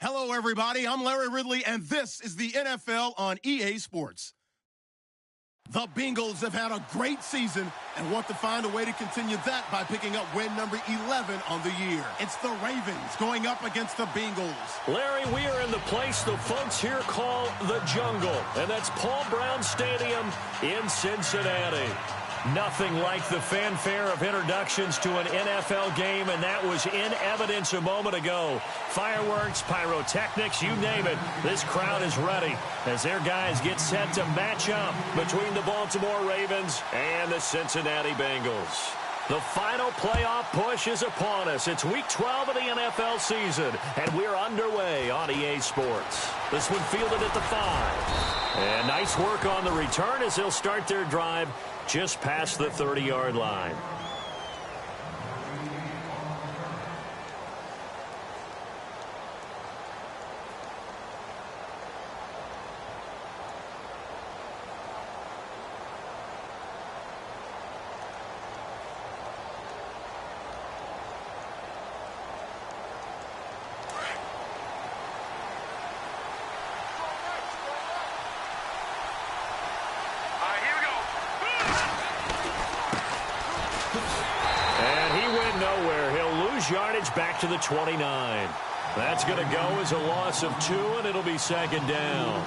Hello, everybody. I'm Larry Ridley, and this is the NFL on EA Sports. The Bengals have had a great season and want to find a way to continue that by picking up win number 11 on the year. It's the Ravens going up against the Bengals. Larry, we are in the place the folks here call the Jungle, and that's Paul Brown Stadium in Cincinnati. Nothing like the fanfare of introductions to an NFL game, and that was in evidence a moment ago. Fireworks, pyrotechnics, you name it. This crowd is ready as their guys get set to match up between the Baltimore Ravens and the Cincinnati Bengals. The final playoff push is upon us. It's Week 12 of the NFL season, and we're underway on EA Sports. This one fielded at the 5. And nice work on the return as they'll start their drive just past the 30-yard line. Yardage back to the 29. That's going to go as a loss of 2, and it'll be second down.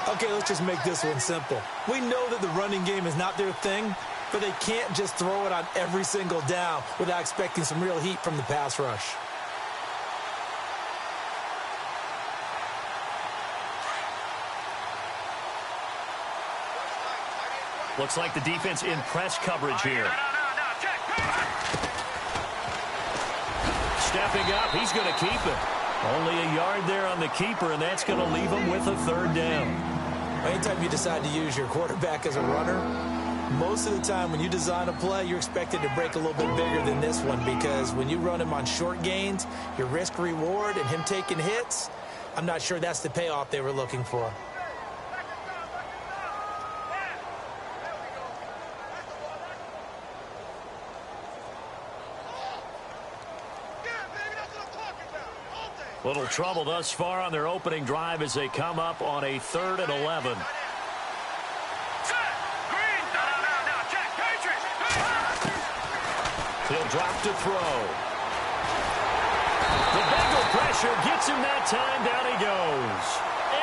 Okay, let's just make this one simple. We know that the running game is not their thing, but they can't just throw it on every single down without expecting some real heat from the pass rush. Looks like the defense in press coverage here. Stepping up, he's going to keep it. Only a yard there on the keeper, and that's going to leave him with a third down. Anytime you decide to use your quarterback as a runner, most of the time when you design a play, you're expected to break a little bit bigger than this one, because when you run him on short gains, your risk-reward and him taking hits, I'm not sure that's the payoff they were looking for. Little trouble thus far on their opening drive as they come up on a 3rd and 11. He'll drop to throw. The Bengal pressure gets him that time. Down he goes.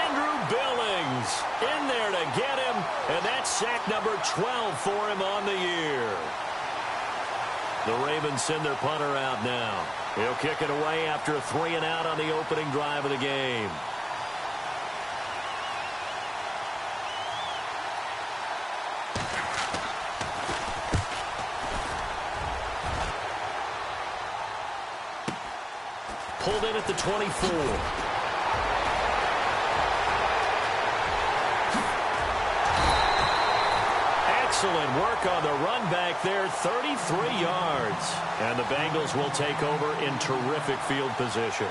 Andrew Billings in there to get him, and that's sack number 12 for him on the year. The Ravens send their punter out now. He'll kick it away after a 3-and-out on the opening drive of the game. Pulled in at the 24. Excellent work on the run back there, 33 yards. And the Bengals will take over in terrific field position.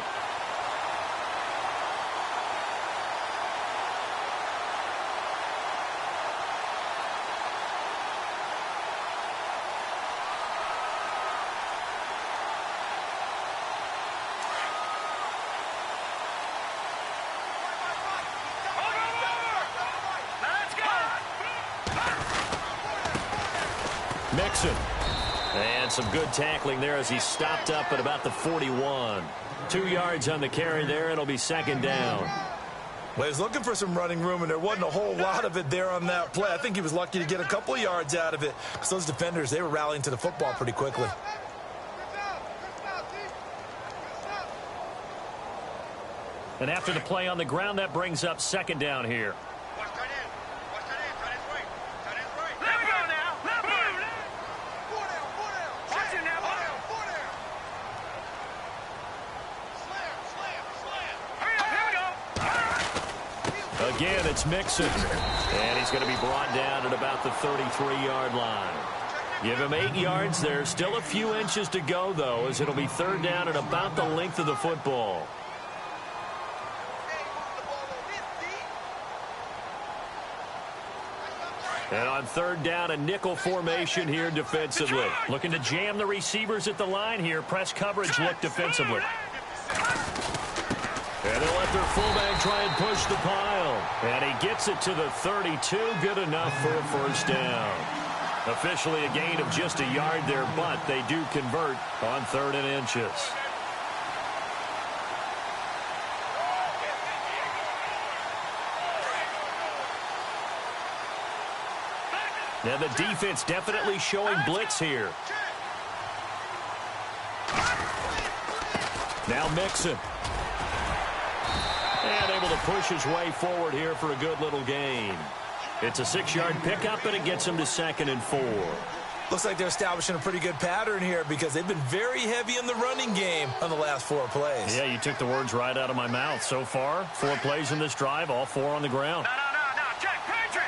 And some good tackling there as he stopped up at about the 41. 2 yards on the carry there. It'll be second down. Well, he was looking for some running room, and there wasn't a whole lot of it there on that play. I think he was lucky to get a couple of yards out of it, because those defenders, they were rallying to the football pretty quickly. And after the play on the ground, that brings up second down here. Again, it's Mixon. And he's going to be brought down at about the 33-yard line. Give him 8 yards. There's still a few inches to go, though, as it'll be third down at about the length of the football. And on third down, a nickel formation here defensively. Looking to jam the receivers at the line here. Press coverage look defensively. And they'll let their fullback try and push the pile. And he gets it to the 32. Good enough for a first down. Officially a gain of just a yard there, but they do convert on 3rd and inches. Now the defense definitely showing blitz here. Now Mixon. And able to push his way forward here for a good little gain. It's a 6-yard pickup, and it gets him to 2nd and 4. Looks like they're establishing a pretty good pattern here because they've been very heavy in the running game on the last 4 plays. Yeah, you took the words right out of my mouth. So far, 4 plays in this drive, all 4 on the ground. No. Check. Patriot.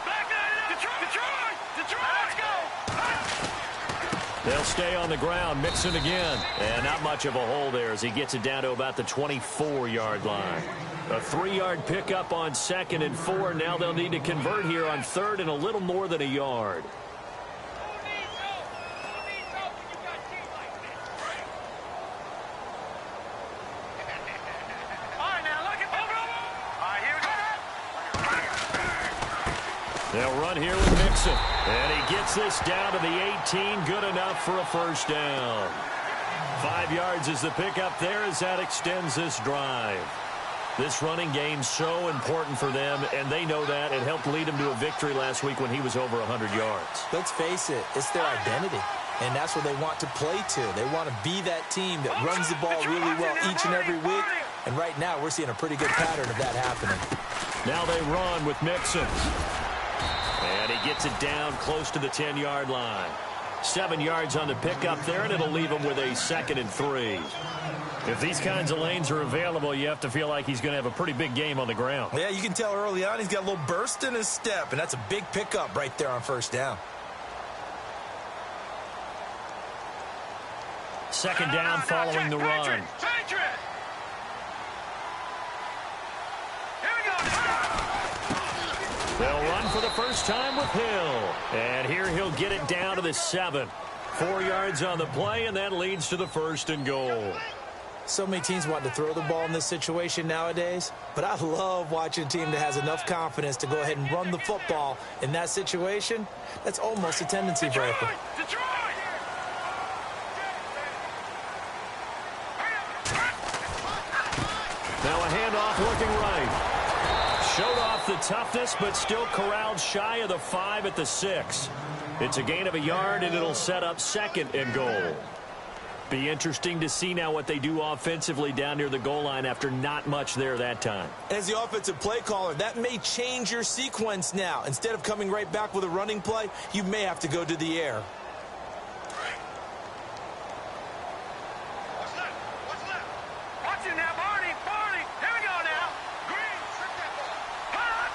Back Detroit. Let's go. They'll stay on the ground. Mixon again. And not much of a hole there as he gets it down to about the 24-yard line. A 3-yard pickup on 2nd and 4. Now they'll need to convert here on 3rd and a little more than a yard. They'll run here with Mixon. And he gets this down to the 18. Good enough for a first down. 5 yards is the pickup there as that extends this drive. This running game so important for them, and they know that. It helped lead them to a victory last week when he was over 100 yards. Let's face it, it's their identity, and that's what they want to play to. They want to be that team that runs the ball really well each and every week, and right now we're seeing a pretty good pattern of that happening. Now they run with Mixon. And he gets it down close to the 10-yard line. 7 yards on the pickup there, and it'll leave him with a 2nd and 3. If these kinds of lanes are available, you have to feel like he's going to have a pretty big game on the ground. Yeah, you can tell early on he's got a little burst in his step, and that's a big pickup right there on first down. 2nd down following the run. They'll run for the first time with Hill. And here he'll get it down to the 7. 4 yards on the play, and that leads to the 1st and goal. So many teams want to throw the ball in this situation nowadays, but I love watching a team that has enough confidence to go ahead and run the football in that situation. That's almost a tendency breaker. Now a handoff looking right. Showed off the toughness, but still corralled shy of the 5 at the 6. It's a gain of a yard, and it'll set up 2nd and goal. Be interesting to see now what they do offensively down near the goal line after not much there that time. As the offensive play caller, that may change your sequence now. Instead of coming right back with a running play, you may have to go to the air. Watch it now, Barney. Here we go now. Green, strip that ball.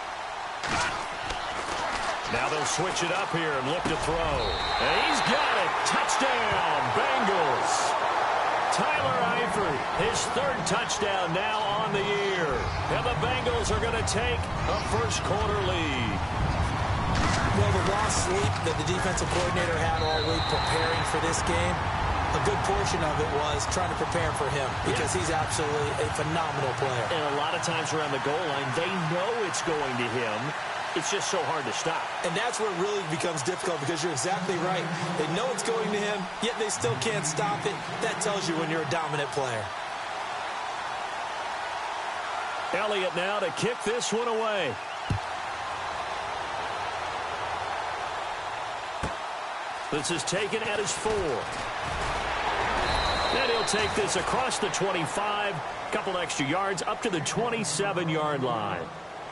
Now they'll switch it up here and look to throw. And he's got it. Touchdown, Bengals. Tyler Eifert, his 3rd touchdown now on the year. And the Bengals are going to take a first-quarter lead. Well, the lost sleep that the defensive coordinator had all week preparing for this game, a good portion of it was trying to prepare for him because he's absolutely a phenomenal player. And a lot of times around the goal line, they know it's going to him. It's just so hard to stop. And that's where it really becomes difficult because you're exactly right. They know it's going to him, yet they still can't stop it. That tells you when you're a dominant player. Elliott now to kick this one away. This is taken at his 4. And he'll take this across the 25, couple extra yards up to the 27-yard line.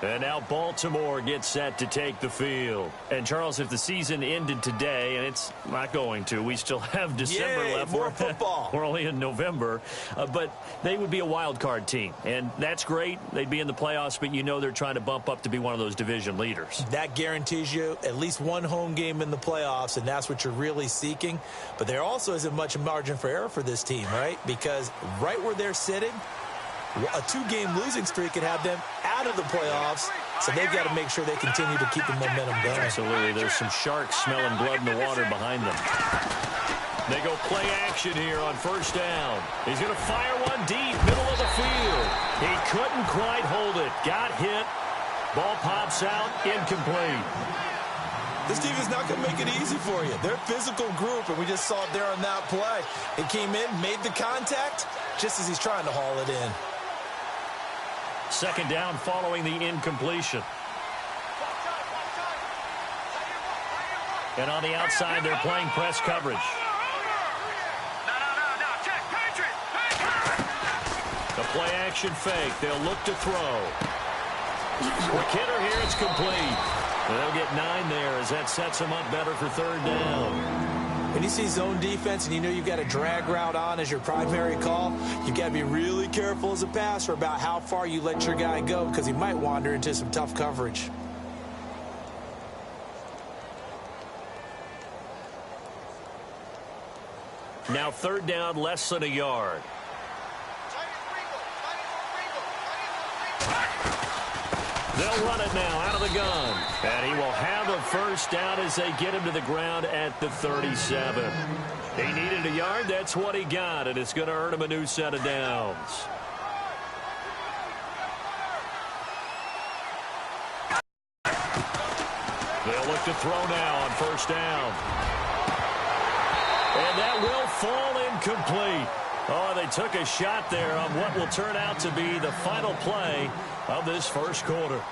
And now Baltimore gets set to take the field. And, Charles, if the season ended today, and it's not going to, we still have December left. More football. We're only in November. But they would be a wild card team. And that's great. They'd be in the playoffs, but you know they're trying to bump up to be one of those division leaders. That guarantees you at least one home game in the playoffs, and that's what you're really seeking. But there also isn't much margin for error for this team, right? Because right where they're sitting, a 2-game losing streak could have them out of the playoffs, so they've got to make sure they continue to keep the momentum going. Absolutely. There's some sharks smelling blood in the water behind them. They go play action here on first down. He's going to fire one deep, middle of the downfield. He couldn't quite hold it. Got hit. Ball pops out, incomplete. This team is not going to make it easy for you. They're a physical group, and we just saw it there on that play. It came in, made the contact, just as he's trying to haul it in. Second down following the incompletion. And on the outside, they're playing press coverage. The play-action fake. They'll look to throw. Quick hitter here. It's complete. They'll get 9 there as that sets them up better for third down. When you see zone defense and you know you've got a drag route on as your primary call, you've got to be really careful as a passer about how far you let your guy go because he might wander into some tough coverage. Now third down, less than a yard. They'll run it now out of the gun. And he will have a first down as they get him to the ground at the 37. He needed a yard. That's what he got, and it's going to earn him a new set of downs. They'll look to throw now on first down. And that will fall incomplete. Oh, they took a shot there on what will turn out to be the final play of this first quarter.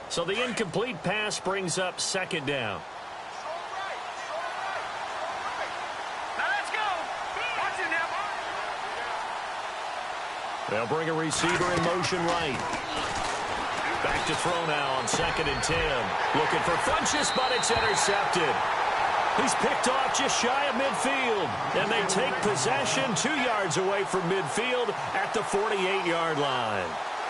So the incomplete pass brings up second down. They'll bring a receiver in motion right. Back to throw now on 2nd and 10. Looking for Funchess, but it's intercepted. He's picked off just shy of midfield. And they take possession 2 yards away from midfield at the 48-yard line.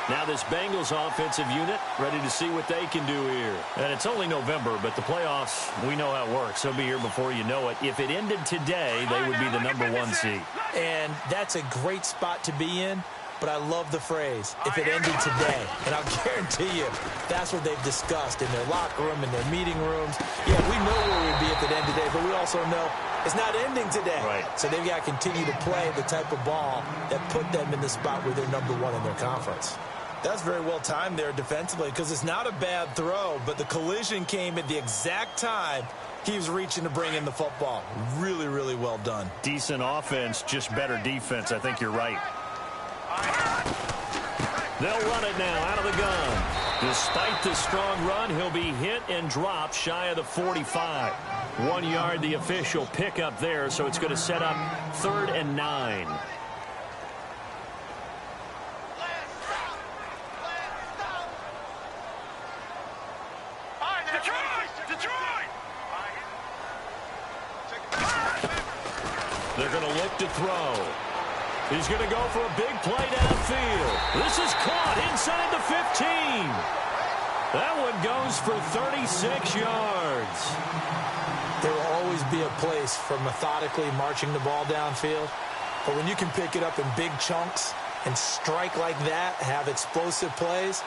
Now this Bengals offensive unit ready to see what they can do here. And it's only November, but the playoffs, we know how it works. They'll be here before you know it. If it ended today, they would be the #1 seed. And that's a great spot to be in, but I love the phrase, if it ended today. And I'll guarantee you, that's what they've discussed in their locker room, in their meeting rooms. Yeah, we know where we'd be if it ended today, but we also know it's not ending today. Right. So they've got to continue to play the type of ball that put them in the spot where they're #1 in their conference. That's very well timed there defensively because it's not a bad throw, but the collision came at the exact time he was reaching to bring in the football. Really, really well done. Decent offense, just better defense. I think you're right. They'll run it now out of the gun. Despite the strong run, he'll be hit and dropped shy of the 45. 1 yard, the official pickup there, so it's going to set up 3rd and 9. They're going to look to throw. He's going to go for a big play downfield. This is caught inside the 15. That one goes for 36 yards. There will always be a place for methodically marching the ball downfield. But when you can pick it up in big chunks and strike like that, have explosive plays,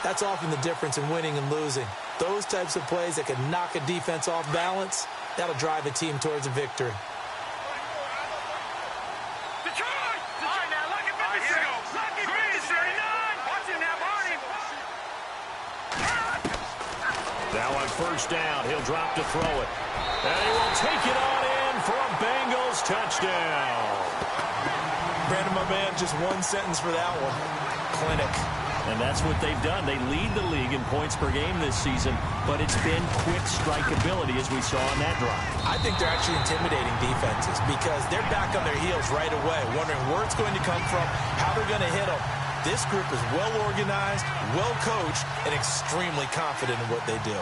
that's often the difference in winning and losing. Those types of plays that can knock a defense off balance, that'll drive a team towards a victory. Now on first down, he'll drop to throw it. And he will take it on in for a Bengals touchdown. Brandon, my man, just one sentence for that one. Clinic. And that's what they've done. They lead the league in points per game this season, but it's been quick strikeability as we saw on that drive. I think they're actually intimidating defenses because they're back on their heels right away, wondering where it's going to come from, how they're going to hit them. This group is well organized, well coached, and extremely confident in what they do.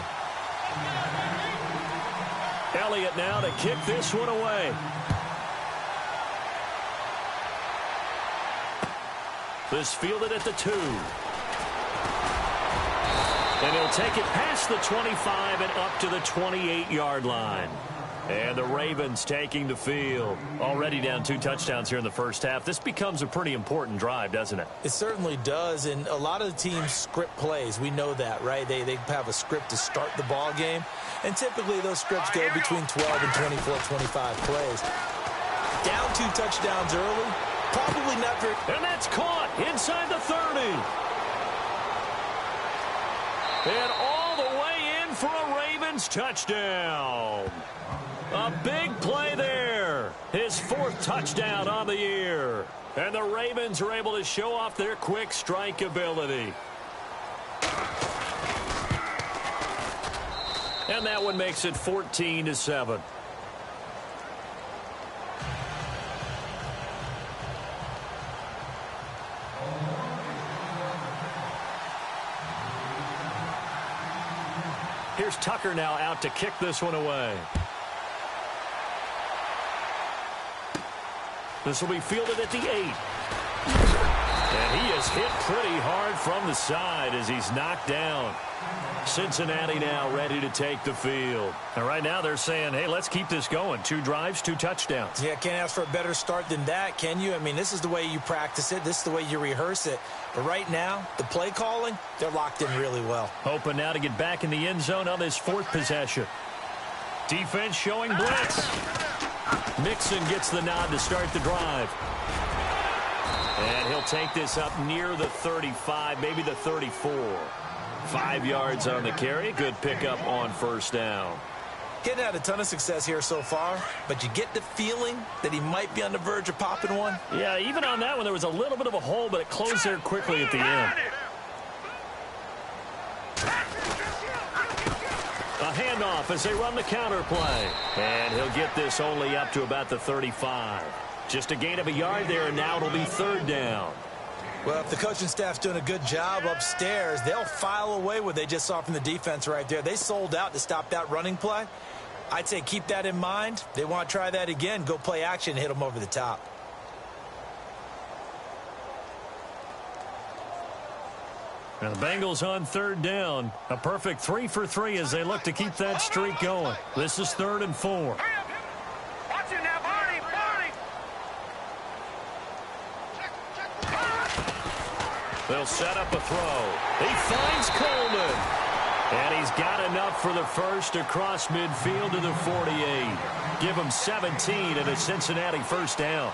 Elliott now to kick this one away. This fielded at the 2. And he'll take it past the 25 and up to the 28-yard line. And the Ravens taking the field. Already down 2 touchdowns here in the first half. This becomes a pretty important drive, doesn't it? It certainly does, and a lot of the teams script plays. We know that, right? They have a script to start the ball game, and typically those scripts go between 12 and 24, 25 plays. Down 2 touchdowns early, probably not very... And that's caught inside the 30. And all the way in for a Ravens touchdown. A big play there. His 4th touchdown on the year. And the Ravens are able to show off their quick strike ability. And that one makes it 14-7. Here's Tucker now out to kick this one away. This will be fielded at the 8. And he is hit pretty hard from the side as he's knocked down. Cincinnati now ready to take the field. And right now they're saying, hey, let's keep this going. 2 drives, 2 touchdowns. Yeah, can't ask for a better start than that, can you? I mean, this is the way you practice it. This is the way you rehearse it. But right now, the play calling, they're locked in really well. Hoping now to get back in the end zone on this 4th possession. Defense showing blitz. Mixon gets the nod to start the drive. And he'll take this up near the 35, maybe the 34. 5 yards on the carry. Good pickup on first down. Getting had a ton of success here so far, but you get the feeling that he might be on the verge of popping one. Yeah, even on that one, there was a little bit of a hole, but it closed there quickly at the end. A handoff as they run the counter play. And he'll get this only up to about the 35. Just a gain of a yard there, and now it'll be 3rd down. Well, if the coaching staff's doing a good job upstairs, they'll file away what they just saw from the defense right there. They sold out to stop that running play. I'd say keep that in mind. They want to try that again. Go play action and hit them over the top. And the Bengals on 3rd down. A perfect 3 for 3 as they look to keep that streak going. This is 3rd and 4. Watch it now, Barney, Barney. They'll set up a throw. He finds Coleman. And he's got enough for the first across midfield to the 48. Give him 17 and a Cincinnati first down.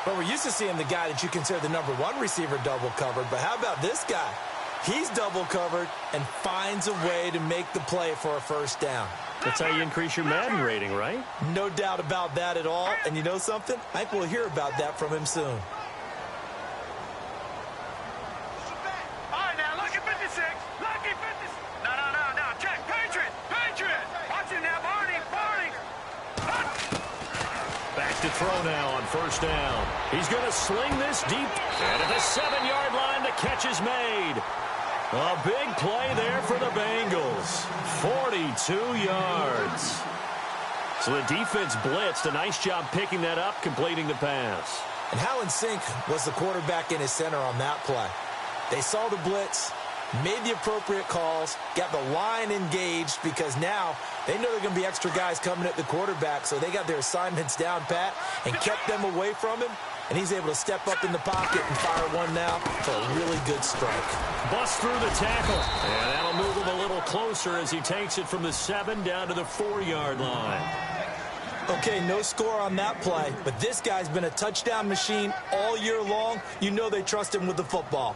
Well, we're used to seeing the guy that you consider the #1 receiver double covered, but how about this guy? He's double covered and finds a way to make the play for a first down. That's how you increase your Madden rating, right? No doubt about that at all. And you know something? I think we'll hear about that from him soon. All right, now, lucky 56. Lucky 56. No. Check. Patriot. Watch it now, Barney. Back to throw now on first down. He's going to sling this deep. And at the 7-yard line, the catch is made. A big play there for the Bengals. 42 yards. So the defense blitzed. A nice job picking that up, completing the pass. And how in sync was the quarterback in his center on that play? They saw the blitz, made the appropriate calls, got the line engaged because now they know there are going to be extra guys coming at the quarterback, so they got their assignments down pat and kept them away from him. And he's able to step up in the pocket and fire one now for a really good strike. Bust through the tackle. And that'll move him a little closer as he takes it from the 7 down to the 4-yard line. Okay, no score on that play, but this guy's been a touchdown machine all year long. You know they trust him with the football.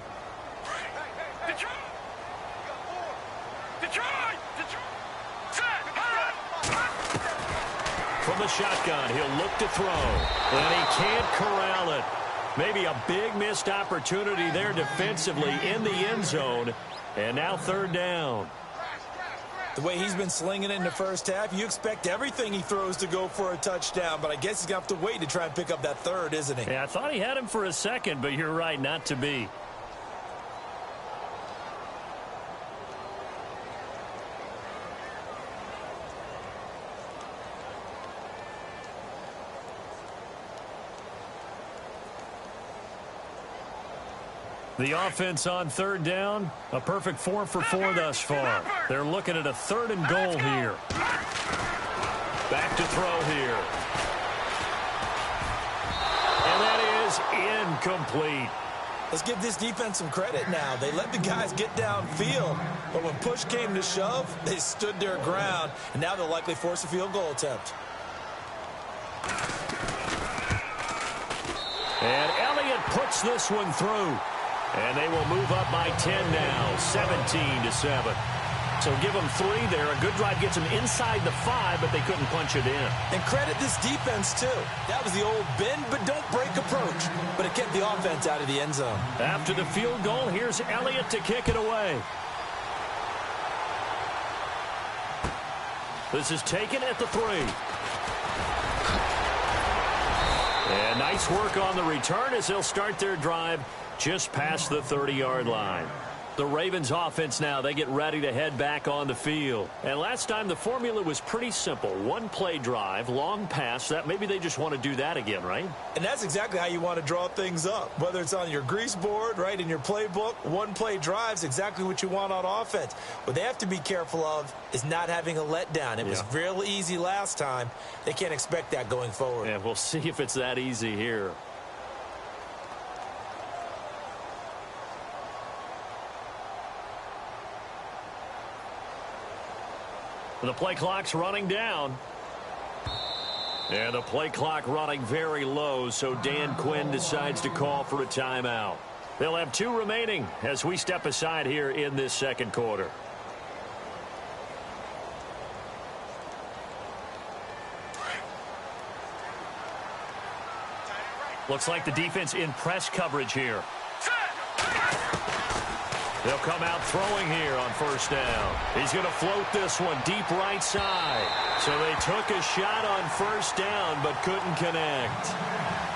From the shotgun, he'll look to throw. And he can't corral it. Maybe a big missed opportunity there defensively in the end zone. And now 3rd down. The way he's been slinging it in the first half, you expect everything he throws to go for a touchdown. But I guess he's going to have to wait to try and pick up that 3rd, isn't he? Yeah, I thought he had him for a second, but you're right, not to be. The offense on third down, a perfect 4 for 4 thus far. They're looking at a 3rd and goal here. Back to throw here. And that is incomplete. Let's give this defense some credit now. They let the guys get downfield, but when push came to shove, they stood their ground, and now they'll likely force a field goal attempt. And Elliott puts this one through. And they will move up by 10 now, 17-7. So give them 3 there. A good drive gets them inside the 5, but they couldn't punch it in. And credit this defense, too. That was the old bend but don't break approach, but it kept the offense out of the end zone. After the field goal, here's Elliott to kick it away. This is taken at the 3. And nice work on the return as they'll start their drive just past the 30-yard line. The Ravens offense now, they get ready to head back on the field. And last time the formula was pretty simple. 1-play drive, long pass. That maybe they just want to do that again, right? And that's exactly how you want to draw things up. Whether it's on your grease board, right, in your playbook, 1-play drive is exactly what you want on offense. What they have to be careful of is not having a letdown. It was real easy last time. They can't expect that going forward. Yeah, we'll see if it's that easy here. The play clock's running down. And the play clock running very low, so Dan Quinn decides to call for a timeout. They'll have 2 remaining as we step aside here in this second quarter. Looks like the defense in press coverage here. They'll come out throwing here on first down. He's going to float this one deep right side. So they took a shot on first down but couldn't connect.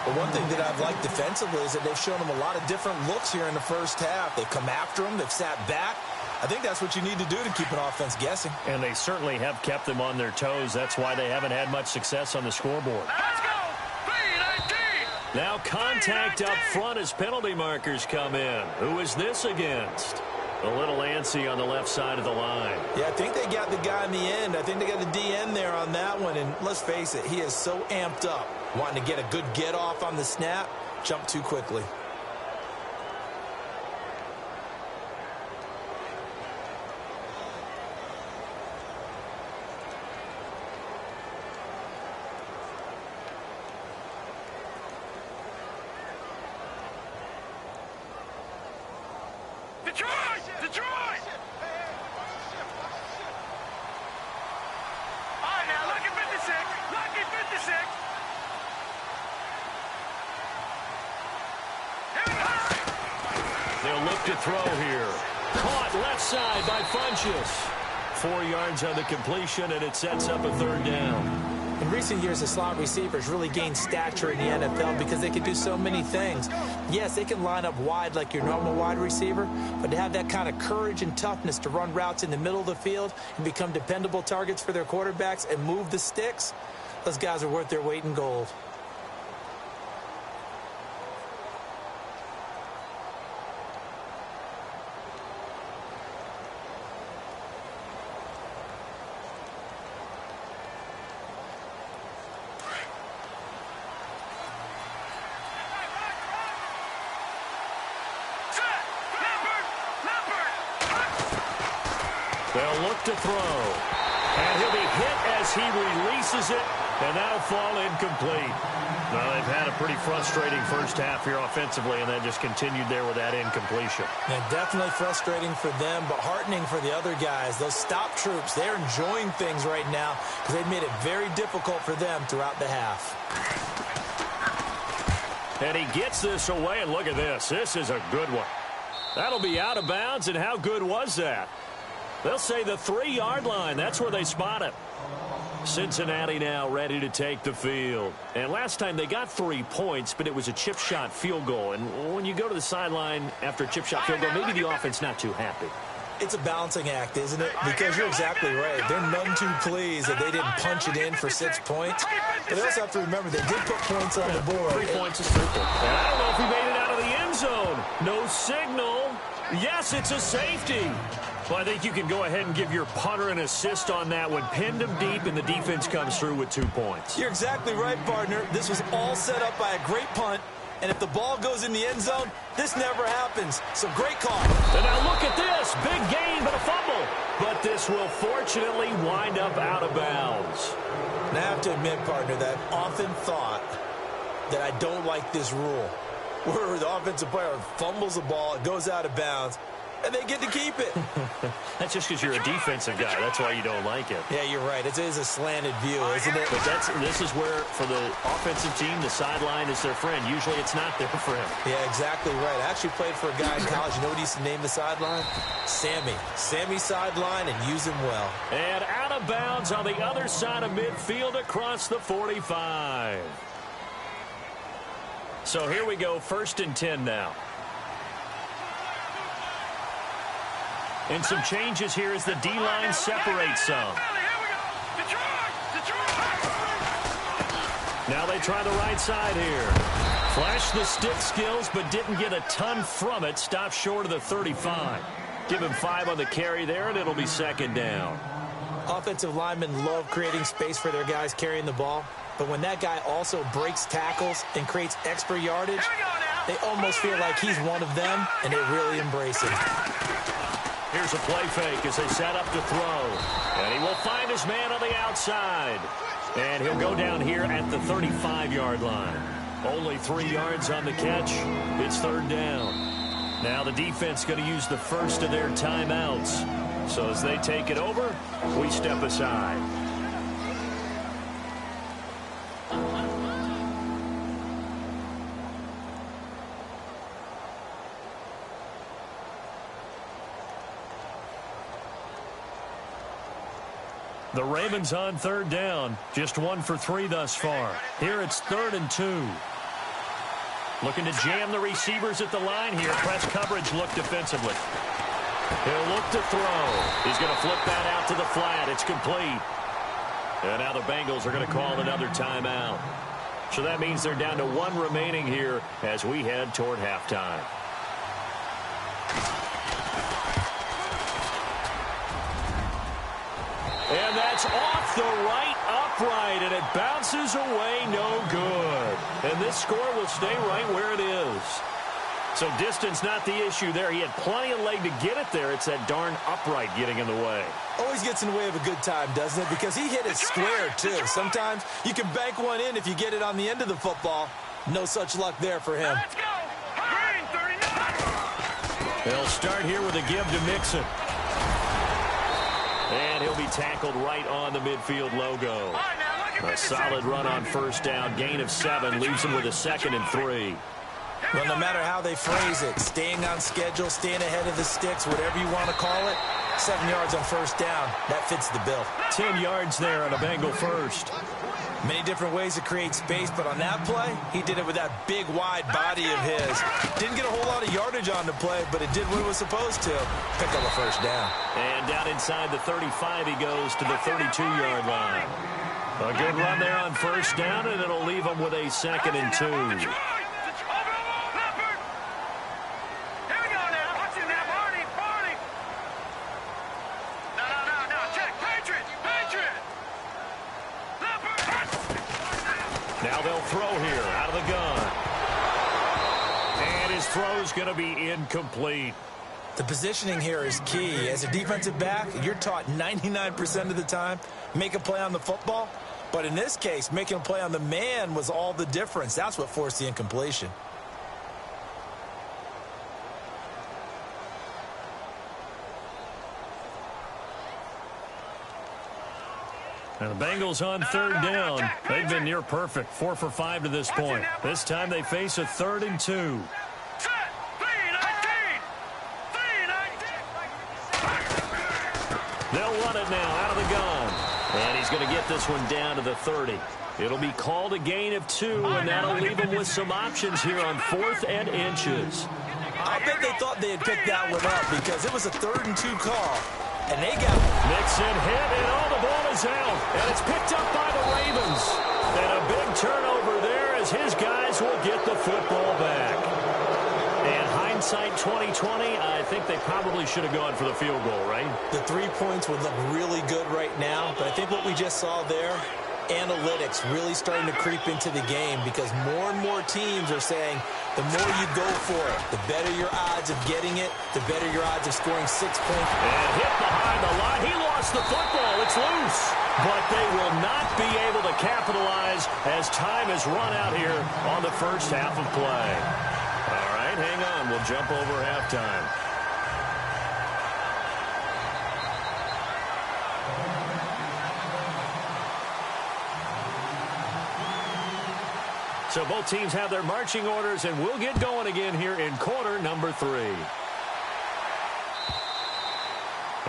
But one thing that I've liked defensively is that they've shown them a lot of different looks here in the first half. They've come after them. They've sat back. I think that's what you need to do to keep an offense guessing. And they certainly have kept them on their toes. That's why they haven't had much success on the scoreboard. Let's go! Now contact up front as penalty markers come in. Who is this against? A little antsy on the left side of the line. Yeah, I think they got the guy in the end. I think they got the DN there on that one. And let's face it, he is so amped up. Wanting to get a good get off on the snap, jump too quickly. Detroit! All right, now, lucky 56. Lucky 56. Here we go. They'll look to throw here. Caught left side by Funchess. 4 yards on the completion, and it sets up a 3rd down. In recent years, the slot receivers really gained stature in the NFL because they can do so many things. Yes, they can line up wide like your normal wide receiver, but to have that kind of courage and toughness to run routes in the middle of the field and become dependable targets for their quarterbacks and move the sticks, those guys are worth their weight in gold. They'll look to throw. And he'll be hit as he releases it, and that'll fall incomplete. Well, they've had a pretty frustrating first half here offensively, and then just continued there with that incompletion. And definitely frustrating for them, but heartening for the other guys. Those stop troops, they're enjoying things right now because they've made it very difficult for them throughout the half. And he gets this away, and look at this. This is a good one. That'll be out of bounds, and how good was that? They'll say the 3-yard line. That's where they spot it. Cincinnati now ready to take the field. And last time they got 3 points, but it was a chip shot field goal. And when you go to the sideline after a chip shot field goal, maybe the offense not too happy. It's a balancing act, isn't it? Because you're exactly right. They're none too pleased that they didn't punch it in for 6 points. But they also have to remember they did put points on the board. 3 points is 3 points. And I don't know if he made it out of the end end zone. No signal. Yes, it's a safety. Well, I think you can go ahead and give your punter an assist on that one. Pinned him deep, and the defense comes through with 2 points. You're exactly right, partner. This was all set up by a great punt, and if the ball goes in the end zone, this never happens. So great call. And now look at this. Big gain, but a fumble. But this will fortunately wind up out of bounds. And I have to admit, partner, that I've often thought that I don't like this rule, where the offensive player fumbles the ball, it goes out of bounds, and they get to keep it. That's just because you're a defensive guy. That's why you don't like it. Yeah, you're right. It is a slanted view, isn't it? But this is where, for the offensive team, the sideline is their friend. Usually it's not there for him. Yeah, exactly right. I actually played for a guy in college. You know what he used to name the sideline? Sammy. Sammy sideline, and use him well. And out of bounds on the other side of midfield across the 45. So here we go, 1st and 10 now. And some changes here as the D-line separates some. Now they try the right side here. Flashed the stick skills, but didn't get a ton from it. Stopped short of the 35. Give him 5 on the carry there, and it'll be 2nd down. Offensive linemen love creating space for their guys carrying the ball. But when that guy also breaks tackles and creates extra yardage, they almost feel like he's one of them, and they really embrace it. Here's a play fake as they set up to throw. And he will find his man on the outside. And he'll go down here at the 35-yard line. Only 3 yards on the catch. It's 3rd down. Now the defense going to use the first of their timeouts. So as they take it over, we step aside. The Ravens on 3rd down. Just 1 for 3 thus far. Here it's 3rd and 2. Looking to jam the receivers at the line here. Press coverage look defensively. He'll look to throw. He's going to flip that out to the flat. It's complete. And now the Bengals are going to call another timeout. So that means they're down to 1 remaining here as we head toward halftime. And that's off the right upright, and it bounces away no good. And this score will stay right where it is. So distance not the issue there. He had plenty of leg to get it there. It's that darn upright getting in the way. Always gets in the way of a good time, doesn't it? Because he hit it square, too. Sometimes you can bank one in if you get it on the end of the football. No such luck there for him. Let's go. Green 39. They'll start here with a give to Mixon. And he'll be tackled right on the midfield logo. A solid run on 1st down. Gain of 7 leaves him with a 2nd and 3. Well, no matter how they phrase it, staying on schedule, staying ahead of the sticks, whatever you want to call it, 7 yards on 1st down, that fits the bill. 10 yards there on a Bengal first. Many different ways to create space, but on that play, he did it with that big, wide body of his. Didn't get a whole lot of yardage on the play, but it did what it was supposed to. Pick up a 1st down. And down inside the 35, he goes to the 32-yard line. A good run there on 1st down, and it'll leave him with a 2nd and 2. Now they'll throw here out of the gun. And his throw's going to be incomplete. The positioning here is key. As a defensive back, you're taught 99% of the time, make a play on the football. But in this case, making a play on the man was all the difference. That's what forced the incompletion. And the Bengals on 3rd down. They've been near perfect, 4 for 5 to this point. This time they face a 3rd and 2. They'll run it now out of the gun. And he's going to get this one down to the 30. It'll be called a gain of 2, and that'll leave him with some options here on 4th and inches. I bet they thought they had picked that one up because it was a 3rd and 2 call. And they got Mixon hit, and all the ball is out. And it's picked up by the Ravens. And a big turnover there as his guys will get the football back. hindsight 2020, I think they probably should have gone for the field goal, right? The 3 points would look really good right now, but I think what we just saw there, analytics really starting to creep into the game because more and more teams are saying the more you go for it, the better your odds of getting it, the better your odds of scoring 6 points. And hit behind the line. He lost the football. It's loose. But they will not be able to capitalize as time has run out here on the first half of play. All right, hang on. We'll jump over halftime. So both teams have their marching orders, and we'll get going again here in quarter number 3.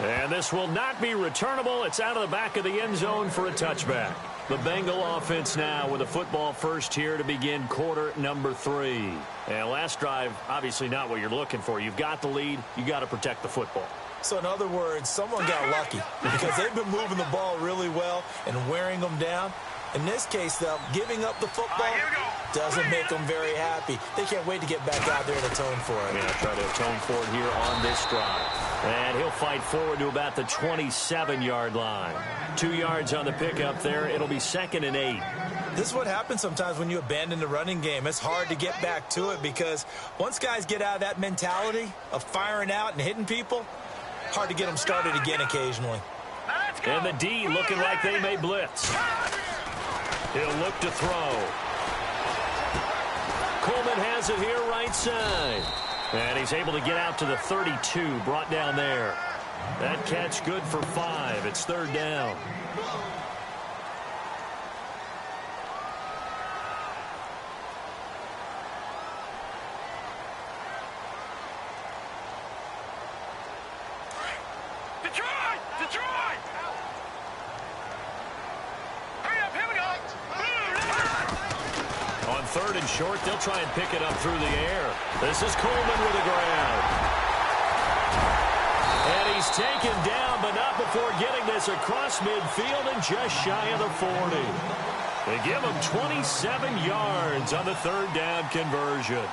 And this will not be returnable. It's out of the back of the end zone for a touchback. The Bengal offense now with a football first here to begin quarter number 3. And last drive, obviously not what you're looking for. You've got the lead. You got to protect the football. So in other words, someone got lucky because they've been moving the ball really well and wearing them down. In this case, though, giving up the football doesn't make them very happy. They can't wait to get back out there and atone for it. Yeah, try to atone for it here on this drive. And he'll fight forward to about the 27-yard line. 2 yards on the pickup there. It'll be 2nd and 8. This is what happens sometimes when you abandon the running game. It's hard to get back to it because once guys get out of that mentality of firing out and hitting people, hard to get them started again occasionally. And the D looking like they may blitz. He'll look to throw. Coleman has it here right side. And he's able to get out to the 32, brought down there. That catch good for 5. It's 3rd down. Detroit! Hurry up, here we go! 3rd and short, they'll try and pick it up through the air. This is Coleman with a grab. And he's taken down, but not before getting this across midfield and just shy of the 40. They give him 27 yards on the 3rd down conversion. All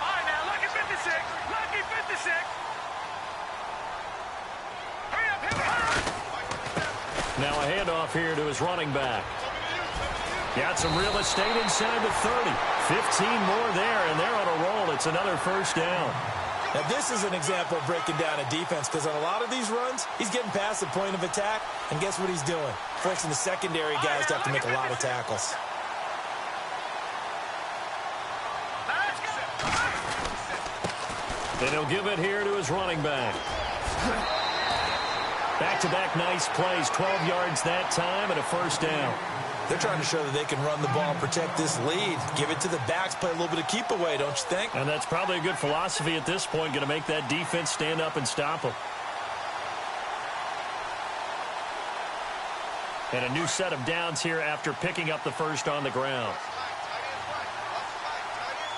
right, now, lucky 56. Lucky 56. Hurry up, here we go! Now a handoff here to his running back. Got some real estate inside the 30. 15 more there, and they're on a roll. It's another 1st down. Now, this is an example of breaking down a defense because on a lot of these runs, he's getting past the point of attack, and guess what he's doing? Forcing the secondary guys to have to make a lot of tackles. And he'll give it here to his running back. Back-to-back nice plays, 12 yards that time and a 1st down. They're trying to show that they can run the ball and protect this lead. Give it to the backs, play a little bit of keep away, don't you think? And that's probably a good philosophy at this point, going to make that defense stand up and stop them. And a new set of downs here after picking up the 1st on the ground.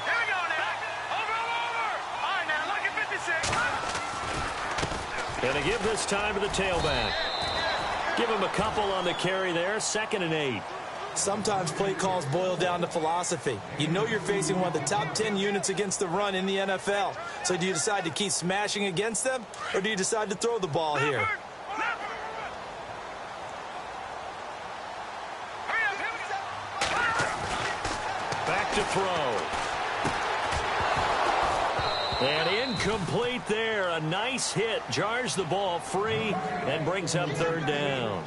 Here we go now. Over. All right, now, lucky 56. And they give this time to the tailback. Give him a couple on the carry there. 2nd and 8. Sometimes play calls boil down to philosophy. You know you're facing one of the top 10 units against the run in the NFL. So do you decide to keep smashing against them, or do you decide to throw the ball here? Back to throw. And incomplete there. A nice hit. Jars the ball free and brings up 3rd down.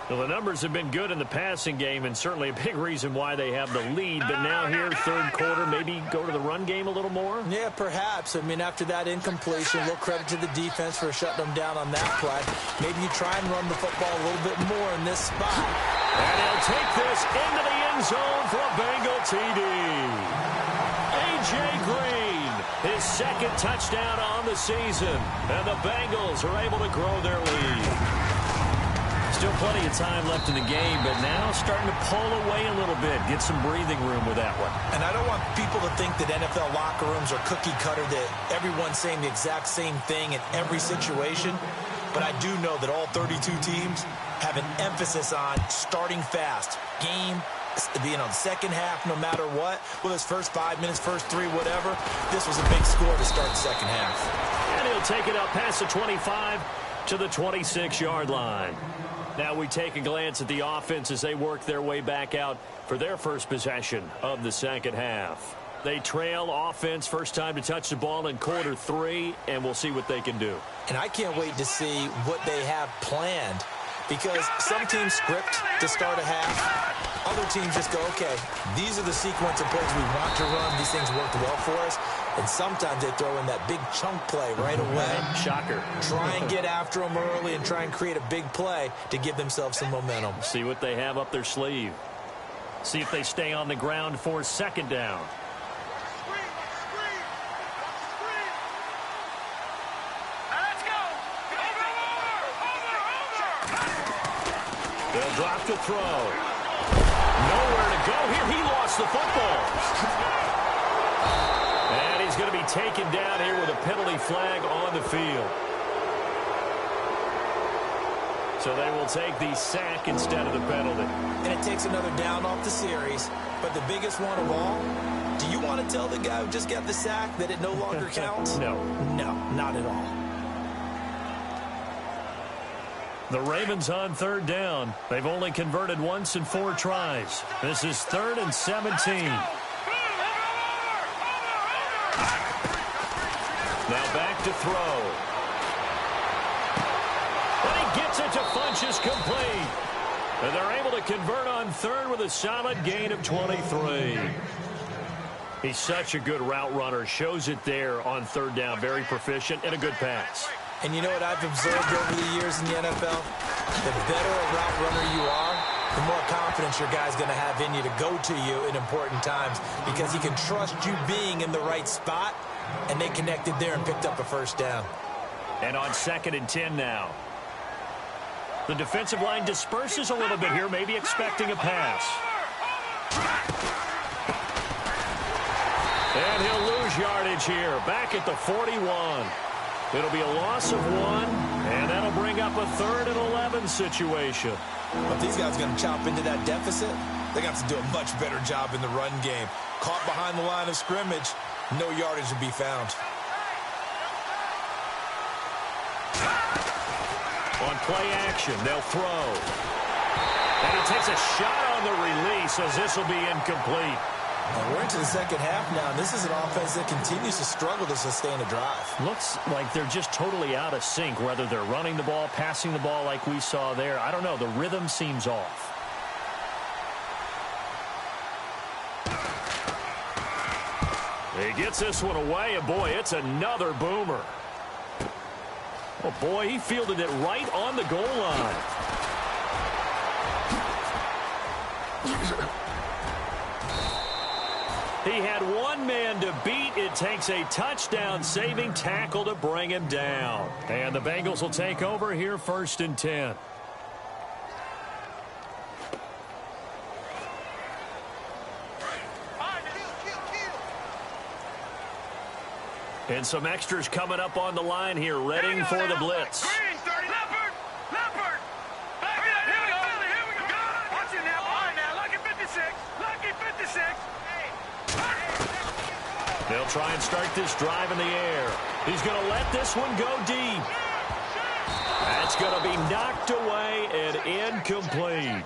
Well, the numbers have been good in the passing game and certainly a big reason why they have the lead. But now here, 3rd quarter, maybe go to the run game a little more? Yeah, perhaps. I mean, after that incompletion, a little credit to the defense for shutting them down on that play. Maybe you try and run the football a little bit more in this spot. And he'll take this into the end zone for a Bengal TD. A.J. Green, his 2nd touchdown on the season. And the Bengals are able to grow their lead. Still plenty of time left in the game, but now starting to pull away a little bit. Get some breathing room with that one. And I don't want people to think that NFL locker rooms are cookie cutter, that everyone's saying the exact same thing in every situation. But I do know that all 32 teams have an emphasis on starting fast, game the second half, no matter what, whether it's first 5 minutes, first 3, whatever, this was a big score to start the second half. And he'll take it up past the 25 to the 26-yard line. Now we take a glance at the offense as they work their way back out for their first possession of the second half. They trail offense, first time to touch the ball in quarter 3, and we'll see what they can do. And I can't wait to see what they have planned, because some teams script to start a half. Other teams just go, okay, these are the sequence of plays we want to run. These things worked well for us. And sometimes they throw in that big chunk play right away. Shocker. Try and get after them early and try and create a big play to give themselves some momentum. See what they have up their sleeve. See if they stay on the ground for second down. They'll drop to throw. Nowhere to go here. He lost the football. And he's going to be taken down here with a penalty flag on the field. So they will take the sack instead of the penalty. And it takes another down off the series. But the biggest one of all, do you want to tell the guy who just got the sack that it no longer counts? No. No, not at all. The Ravens on third down. They've only converted once in 4 tries. This is 3rd and 17. Now back to throw. And he gets it to Funchess complete. And they're able to convert on 3rd with a solid gain of 23. He's such a good route runner. Shows it there on 3rd down. Very proficient and a good pass. And you know what I've observed over the years in the NFL? The better a route runner you are, the more confidence your guy's going to have in you to go to you in important times, because he can trust you being in the right spot, and they connected there and picked up a first down. And on 2nd and 10 now. The defensive line disperses a little bit here, maybe expecting a pass. And he'll lose yardage here, back at the 41. It'll be a loss of 1, and that'll bring up a 3rd and 11 situation. If these guys are going to chop into that deficit, they got to do a much better job in the run game. Caught behind the line of scrimmage, no yardage to be found. On play action, they'll throw. And he takes a shot on the release as this will be incomplete. And we're into the second half now. This is an offense that continues to struggle to sustain a drive. Looks like they're just totally out of sync, whether they're running the ball, passing the ball like we saw there. I don't know. The rhythm seems off. He gets this one away, and boy, it's another boomer. Oh, boy, he fielded it right on the goal line. He had one man to beat. It takes a touchdown-saving tackle to bring him down. And the Bengals will take over here 1st and 10. And some extras coming up on the line here, readying for the blitz. They'll try and start this drive in the air. He's going to let this one go deep. That's going to be knocked away and incomplete.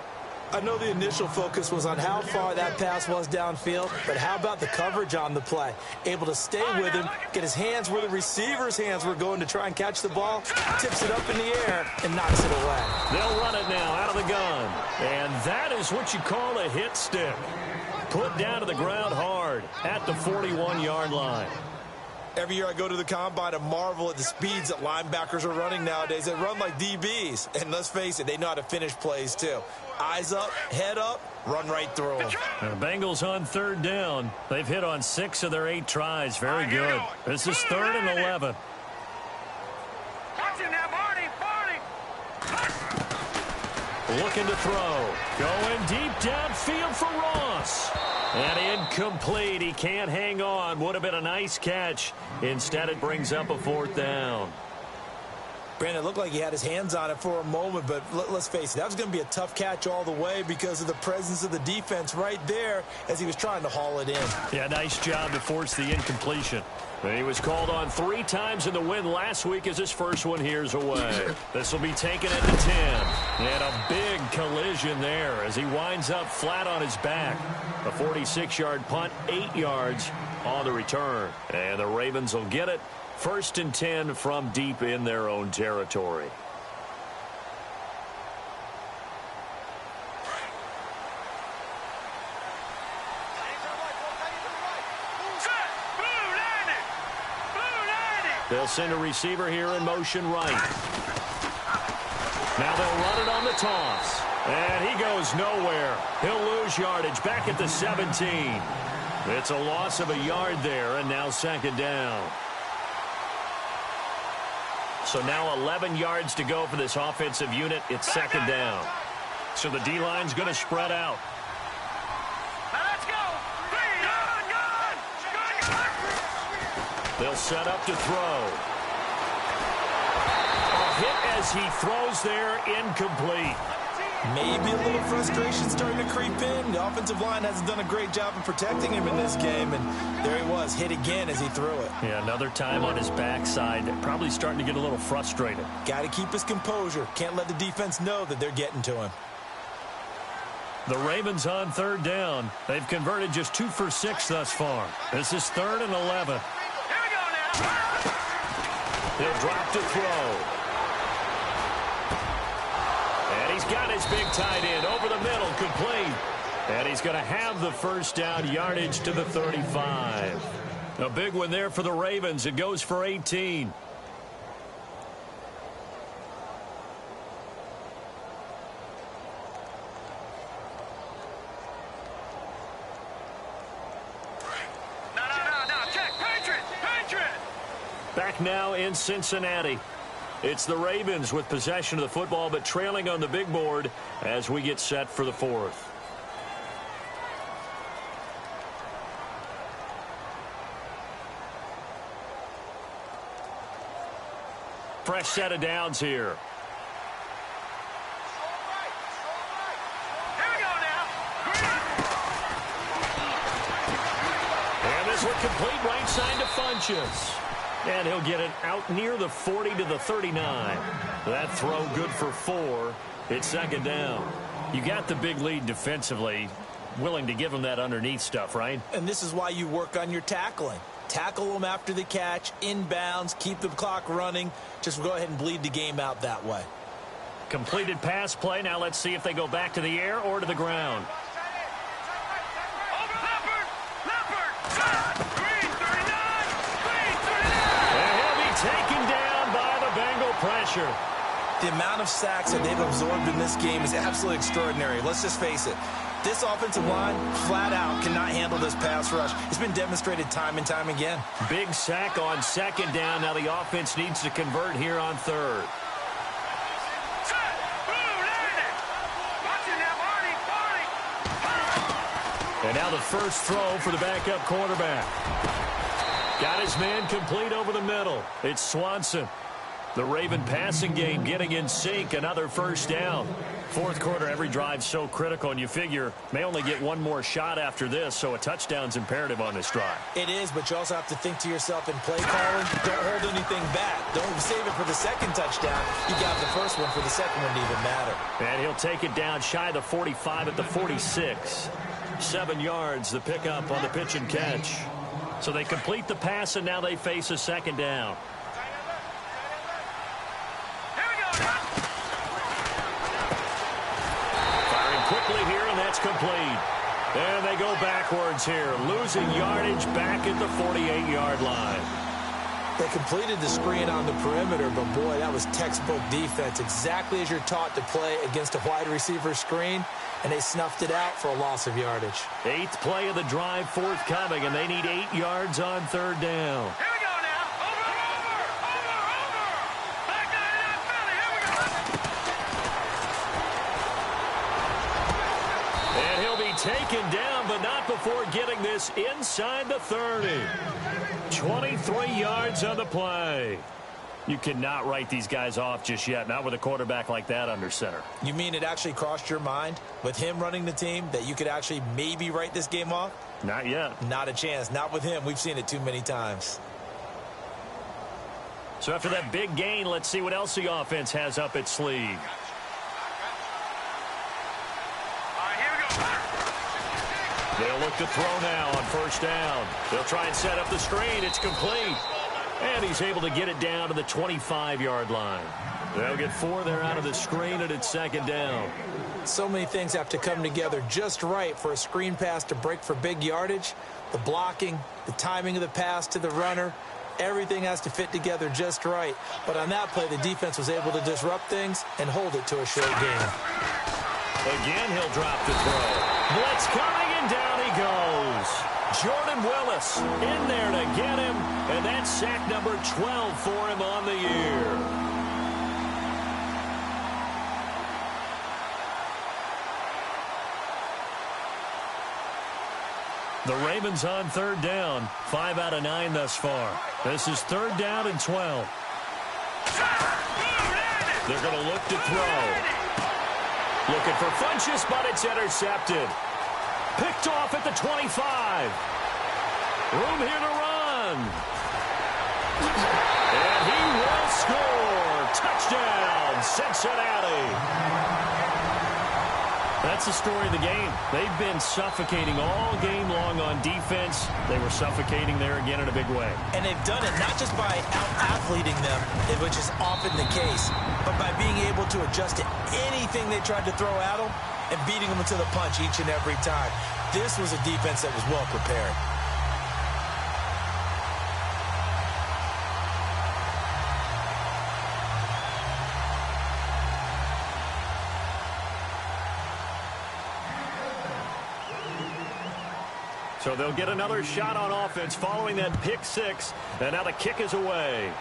I know the initial focus was on how far that pass was downfield, but how about the coverage on the play? Able to stay with him, get his hands where the receiver's hands were going to try and catch the ball, tips it up in the air, and knocks it away. They'll run it now out of the gun. And that is what you call a hit stick. Put down to the ground hard at the 41-yard line. Every year I go to the combine and marvel at the speeds that linebackers are running nowadays. They run like DBs. And let's face it, they know how to finish plays too. Eyes up, head up, run right through them. The Bengals on 3rd down. They've hit on 6 of their 8 tries. Very good. This is 3rd and 11. Looking to throw. Going deep downfield for Ross. And incomplete. He can't hang on. Would have been a nice catch. Instead, it brings up a 4th down. Brandon, it looked like he had his hands on it for a moment, but let's face it, that was going to be a tough catch all the way because of the presence of the defense right there as he was trying to haul it in. Yeah, nice job to force the incompletion. He was called on 3 times in the win last week as his first one here's away. This will be taken at the 10. And a big collision there as he winds up flat on his back. A 46-yard punt, 8 yards on the return. And the Ravens will get it. 1st and 10 from deep in their own territory. They'll send a receiver here in motion right. Now they'll run it on the toss. And he goes nowhere. He'll lose yardage back at the 17. It's a loss of a yard there, and now 2nd down. So now 11 yards to go for this offensive unit. It's 2nd down. So the D-line's going to spread out. Now let's go. They'll set up to throw. A hit as he throws there, incomplete. Maybe a little frustration starting to creep in. The offensive line hasn't done a great job of protecting him in this game, and there he was, hit again as he threw it. Yeah, another time on his backside, probably starting to get a little frustrated. Got to keep his composure. Can't let the defense know that they're getting to him. The Ravens on 3rd down. They've converted just 2 for 6 thus far. This is 3rd and 11. Here we go now. He'll drop to throw. And he's got his big tight end over the middle, complete. And he's going to have the 1st down, yardage to the 35. A big one there for the Ravens. It goes for 18. No. Check. Patriot. Back now in Cincinnati. It's the Ravens with possession of the football, but trailing on the big board as we get set for the 4th. Fresh set of downs here. Here we go now. And this one complete right side to Funches. And he'll get it out near the 40 to the 39. That throw good for 4. It's 2nd down. You got the big lead defensively. Willing to give him that underneath stuff, right? And this is why you work on your tackling. Tackle them after the catch, inbounds, keep the clock running. Just go ahead and bleed the game out that way. Completed pass play. Now let's see if they go back to the air or to the ground. Taken down by the Bengal pressure. The amount of sacks that they've absorbed in this game is absolutely extraordinary. Let's just face it. This offensive line, flat out, cannot handle this pass rush. It's been demonstrated time and time again. Big sack on 2nd down. Now the offense needs to convert here on 3rd. And now the first throw for the backup quarterback. Got his man complete over the middle. It's Swanson. The Raven passing game getting in sync. Another 1st down. 4th quarter, every drive so critical, and you figure may only get one more shot after this, so a touchdown's imperative on this drive. It is, but you also have to think to yourself in play calling, don't hold anything back. Don't save it for the 2nd touchdown. You got the 1st one for the 2nd one to even matter. And he'll take it down shy of the 45 at the 46. 7 yards, the pickup on the pitch and catch. So they complete the pass, and now they face a 2nd down. Firing quickly here, and that's complete. And they go backwards here, losing yardage back at the 48-yard line. They completed the screen on the perimeter, but boy, that was textbook defense. Exactly as you're taught to play against a wide receiver screen, and they snuffed it out for a loss of yardage. 8th play of the drive forthcoming, and they need 8 yards on 3rd down. Here we go now. Over. Back down in that belly. Here we go. And he'll be taken down, but not before getting this inside the 30. 23 yards on the play. You cannot write these guys off just yet, not with a quarterback like that under center. You mean it actually crossed your mind with him running the team that you could actually maybe write this game off? Not yet. Not a chance. Not with him. We've seen it too many times. So after that big gain, let's see what else the offense has up its sleeve. They'll look to throw now on first down. They'll try and set up the screen. It's complete. And he's able to get it down to the 25-yard line. They'll get 4 there out of the screen, and it's second down. So many things have to come together just right for a screen pass to break for big yardage. The blocking, the timing of the pass to the runner, everything has to fit together just right. But on that play, the defense was able to disrupt things and hold it to a short gain. Again, he'll drop the throw. Blitz coming, and down he goes. Jordan Willis in there to get him, and that's sack number 12 for him on the year. The Ravens on third down, 5 out of 9 thus far. This is third down and 12. They're going to look to throw. Looking for Funchess, but it's intercepted. Picked off at the 25. Room here to run. And he will score. Touchdown, Cincinnati. That's the story of the game. They've been suffocating all game long on defense. They were suffocating there again in a big way. And they've done it not just by out-athleting them, which is often the case, but by being able to adjust to anything they tried to throw at them and beating them to the punch each and every time. This was a defense that was well prepared. So they'll get another shot on offense following that pick six. And now the kick is away.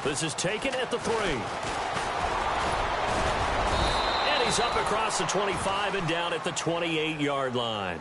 This is taken at the 3. And he's up across the 25 and down at the 28-yard line.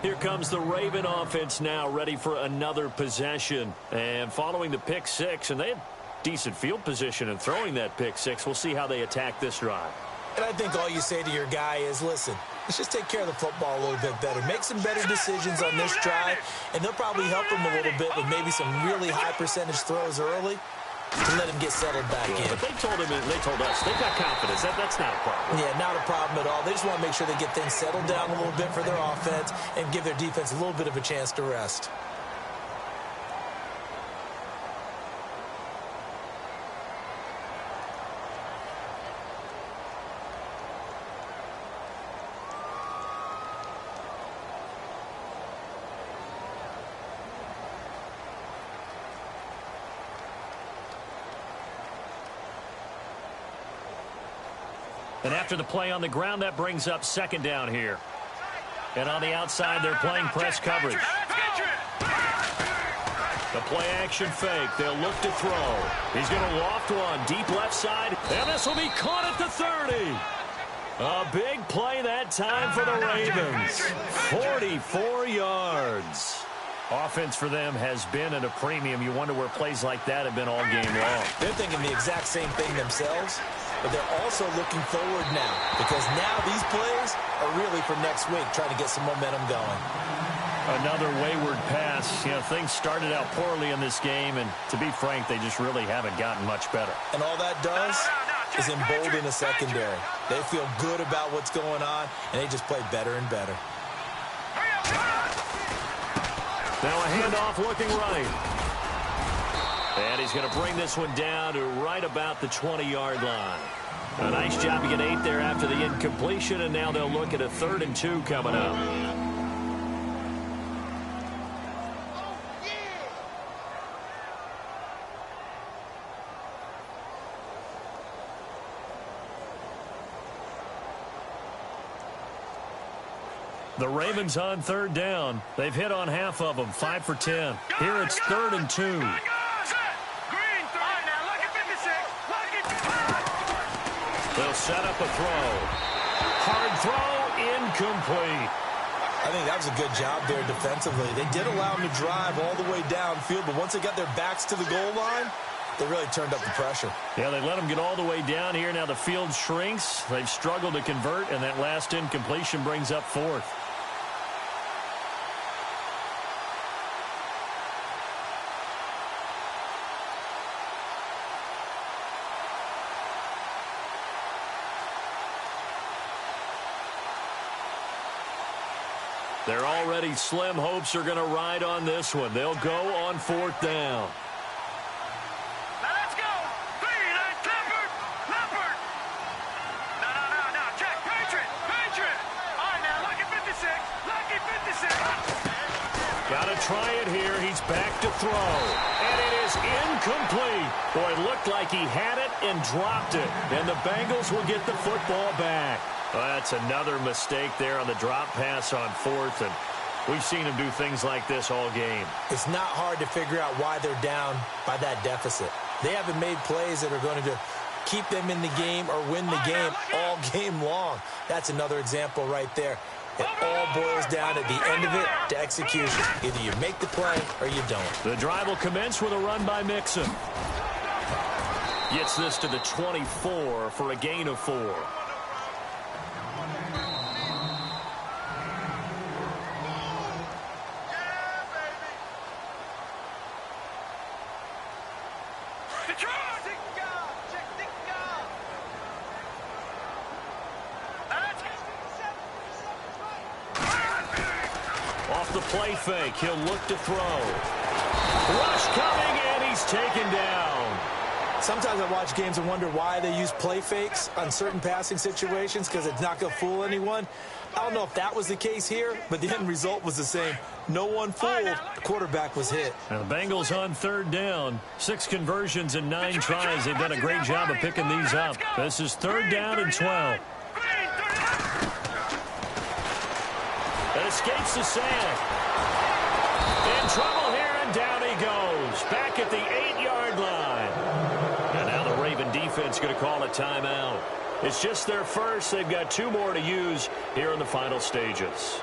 Here comes the Raven offense now, ready for another possession. And following the pick six, and they had decent field position in throwing that pick six. We'll see how they attack this drive. And I think all you say to your guy is, listen, let's just take care of the football a little bit better. Make some better decisions on this drive, and they'll probably help him a little bit with maybe some really high percentage throws early to let him get settled back in. But they told him, and they told us, they've got confidence. That's not a problem. Yeah, not a problem at all. They just want to make sure they get things settled down a little bit for their offense and give their defense a little bit of a chance to rest. And after the play on the ground, that brings up second down here. And on the outside, they're playing press coverage. The play action fake. They'll look to throw. He's going to loft one deep left side. And this will be caught at the 30. A big play that time for the Ravens. 44 yards. Offense for them has been at a premium. You wonder where plays like that have been all game long. They're thinking the exact same thing themselves, but they're also looking forward now because now these plays are really for next week, trying to get some momentum going. Another wayward pass. You know, things started out poorly in this game, and to be frank, they just really haven't gotten much better. And all that does is embolden the secondary. They feel good about what's going on, and they just play better and better. Now a handoff looking right. And he's going to bring this one down to right about the 20-yard line. A nice job to get 8 there after the incompletion, and now they'll look at a 3rd and 2 coming up. The Ravens on 3rd down. They've hit on half of them, 5 for 10. Here it's 3rd and 2. They'll set up a throw. Hard throw, incomplete. I think that was a good job there defensively. They did allow them to drive all the way downfield, but once they got their backs to the goal line, they really turned up the pressure. Yeah, they let them get all the way down here. Now the field shrinks. They've struggled to convert, and that last incompletion brings up fourth. Their already slim hopes are going to ride on this one. They'll go on fourth down. Now let's go. Leopard. No. Check. Patriot. All right, now, lucky 56. Lucky 56. Got to try it here. He's back to throw. And it is incomplete. Boy, it looked like he had it and dropped it. And the Bengals will get the football back. Well, that's another mistake there on the drop pass on fourth, and we've seen him do things like this all game. It's not hard to figure out why they're down by that deficit. They haven't made plays that are going to keep them in the game or win the game all game long. That's another example right there. It all boils down at the end of it to execution. Either you make the play or you don't. The drive will commence with a run by Mixon. Gets this to the 24 for a gain of 4. Off the play fake, he'll look to throw. Rush coming, and he's taken down. Sometimes I watch games and wonder why they use play fakes on certain passing situations, because it's not going to fool anyone. I don't know if that was the case here, but the end result was the same. No one fooled. The quarterback was hit. Now the Bengals on third down. 6 conversions and 9 tries. They've done a great job of picking these up. This is third down and 12. That escapes the sack. In trouble here, and down he goes. Back at the 8-yard line. And now the Raven defense going to call a timeout. It's just their first. They've got 2 more to use here in the final stages.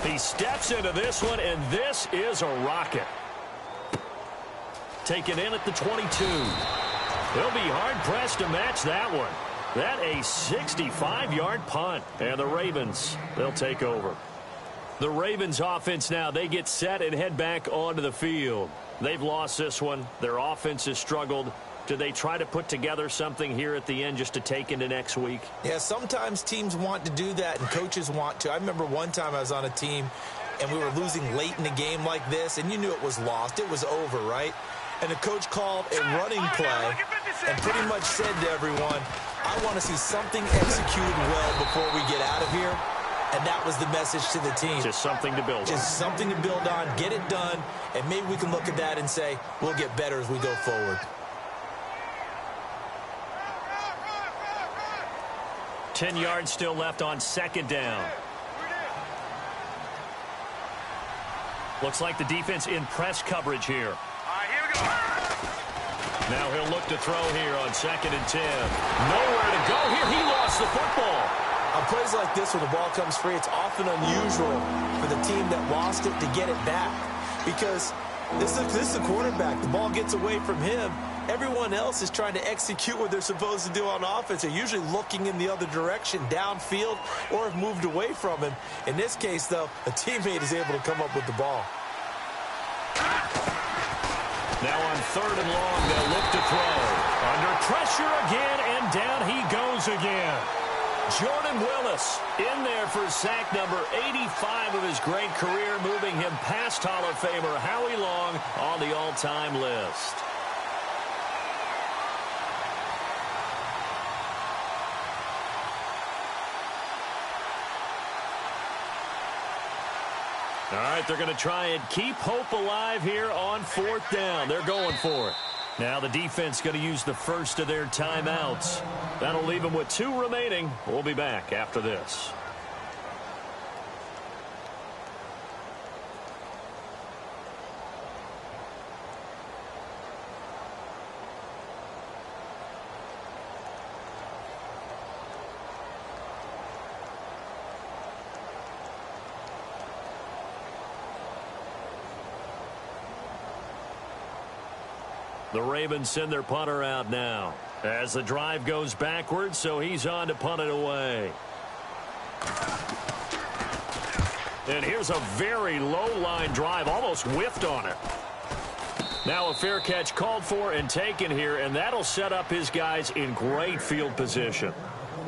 He steps into this one, and this is a rocket. Taken in at the 22. They'll be hard-pressed to match that one. That a 65-yard punt. And the Ravens, they'll take over. The Ravens offense now, they get set and head back onto the field. They've lost this one. Their offense has struggled. Do they try to put together something here at the end just to take into next week? Yeah, sometimes teams want to do that and coaches want to. I remember one time I was on a team and we were losing late in a game like this, and you knew it was lost. It was over, right? And the coach called a running play and pretty much said to everyone, I want to see something executed well before we get out of here. And that was the message to the team. Just something to build on. Just something to build on, get it done, and maybe we can look at that and say, we'll get better as we go forward. 10 yards still left on second down. Looks like the defense in press coverage here. All right, here we go. Now he'll look to throw here on 2nd and 10. Nowhere to go here. He lost the football. On plays like this where the ball comes free, it's often unusual for the team that lost it to get it back. Because this is a quarterback. The ball gets away from him. Everyone else is trying to execute what they're supposed to do on offense. They're usually looking in the other direction, downfield, or have moved away from him. In this case, though, a teammate is able to come up with the ball. Now on 3rd and long, they'll look to throw. Under pressure again, and down he goes again. Jordan Willis in there for sack number 85 of his great career, moving him past Hall of Famer Howie Long on the all-time list. All right, they're going to try and keep hope alive here on 4th down. They're going for it. Now the defense going to use the first of their timeouts. That'll leave them with 2 remaining. We'll be back after this. The Ravens send their punter out now as the drive goes backwards, so he's on to punt it away. And here's a very low-line drive, almost whiffed on it. Now a fair catch called for and taken here, and that'll set up his guys in great field position.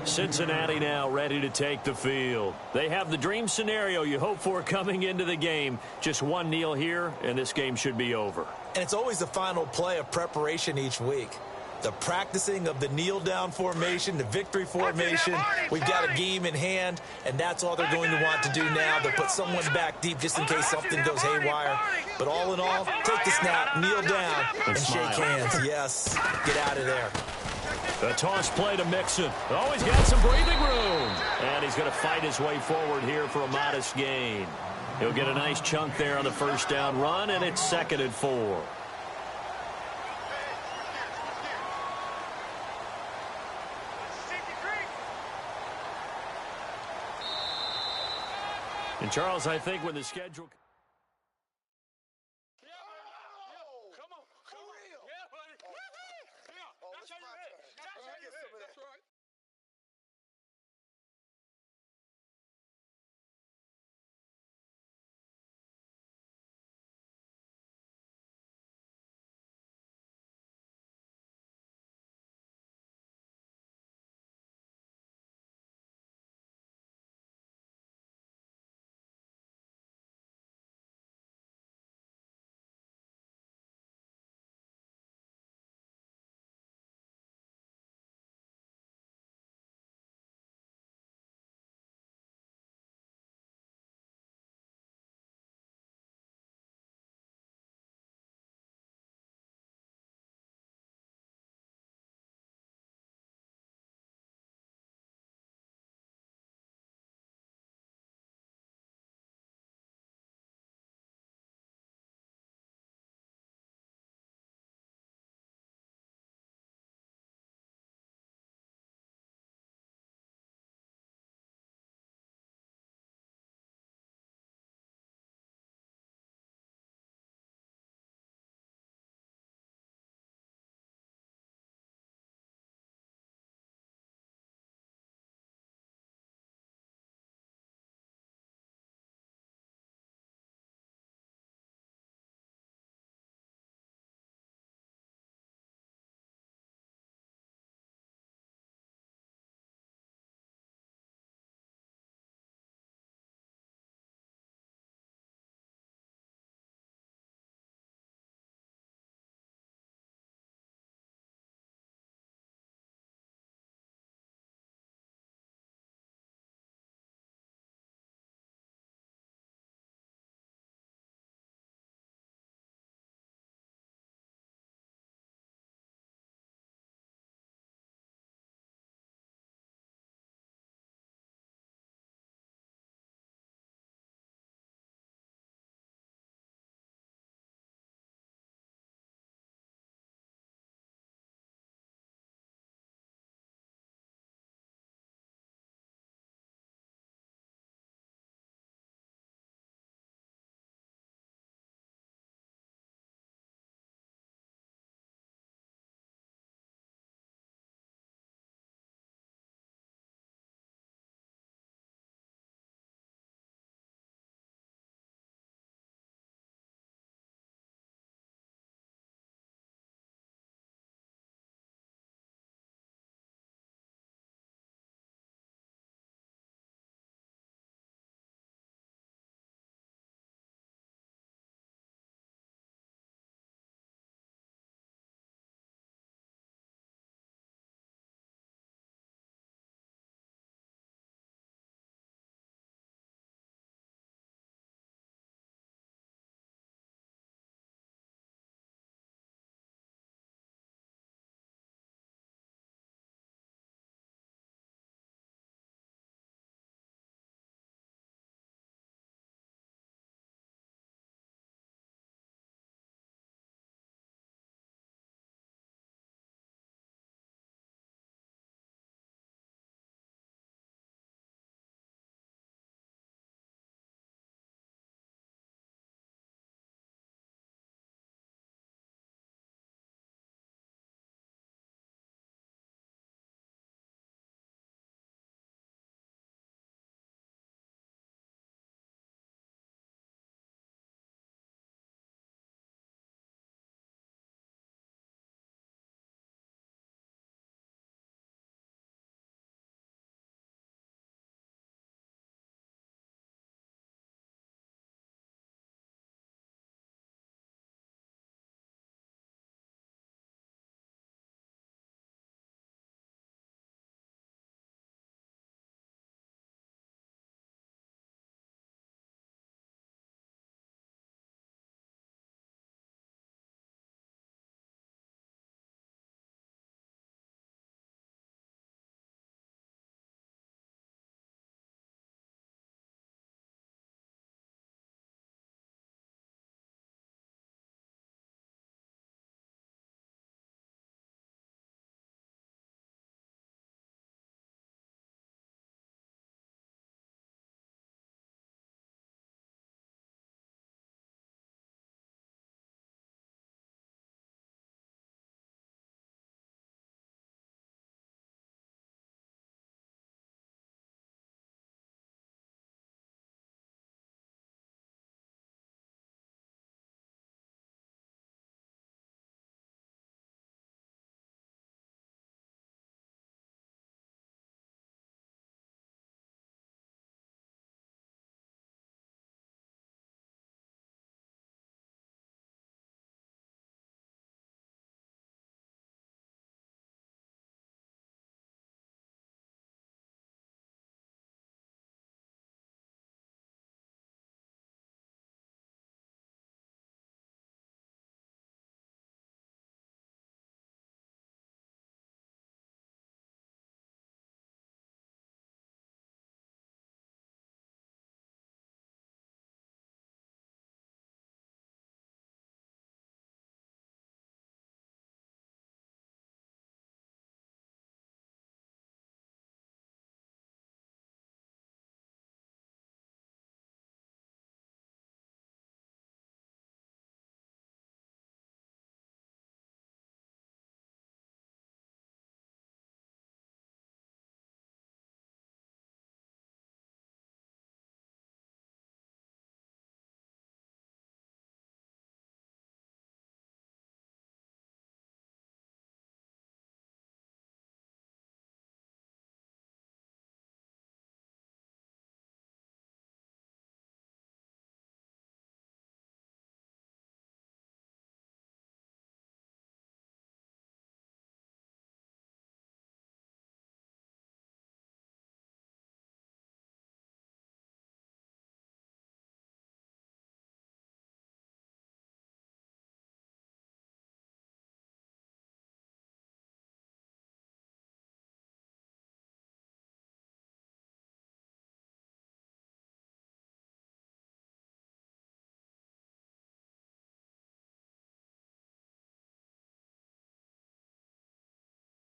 Cincinnati now ready to take the field. They have the dream scenario you hope for coming into the game. Just one kneel here, and this game should be over. And it's always the final play of preparation each week. The practicing of the kneel-down formation, the victory formation. We've got a game in hand, and that's all they're going to want to do now. They'll put someone back deep just in case something goes haywire. But all in all, take the snap, kneel down, and shake hands. Yes, get out of there. The toss play to Mixon. Oh, he's got some breathing room. And he's going to fight his way forward here for a modest gain. He'll get a nice chunk there on the first down run, and it's 2nd and 4. And Charles, I think when the schedule...